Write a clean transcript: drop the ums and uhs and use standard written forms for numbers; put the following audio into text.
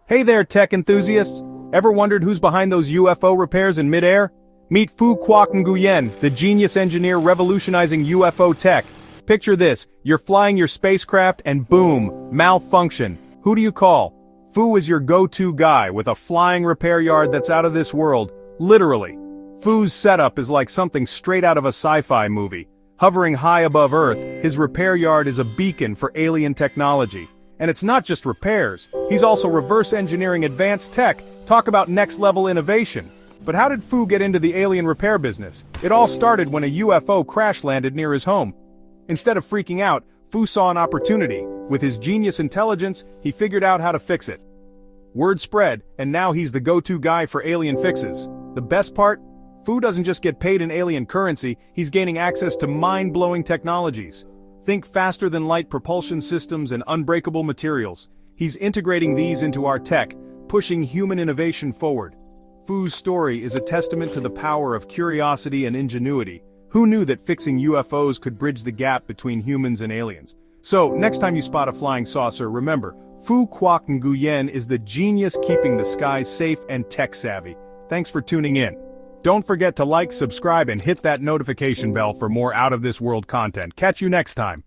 Hey there, tech enthusiasts! Ever wondered who's behind those UFO repairs in midair? Meet Phú Phú, the genius engineer revolutionizing UFO tech. Picture this, you're flying your spacecraft and boom, malfunction. Who do you call? Phú is your go-to guy with a flying repair yard that's out of this world, literally. Phú's setup is like something straight out of a sci-fi movie. Hovering high above Earth, his repair yard is a beacon for alien technology. And it's not just repairs, he's also reverse engineering advanced tech. Talk about next-level innovation. But how did Phú get into the alien repair business? It all started when a UFO crash-landed near his home. Instead of freaking out, Phú saw an opportunity. With his genius intelligence, he figured out how to fix it. Word spread, and now he's the go-to guy for alien fixes. The best part? Phú doesn't just get paid in alien currency, he's gaining access to mind-blowing technologies. Think faster-than-light propulsion systems and unbreakable materials. He's integrating these into our tech, pushing human innovation forward. Phú's story is a testament to the power of curiosity and ingenuity. Who knew that fixing UFOs could bridge the gap between humans and aliens? So, next time you spot a flying saucer, remember, Phú Phú is the genius keeping the skies safe and tech-savvy. Thanks for tuning in. Don't forget to like, subscribe, and hit that notification bell for more out-of-this-world content. Catch you next time.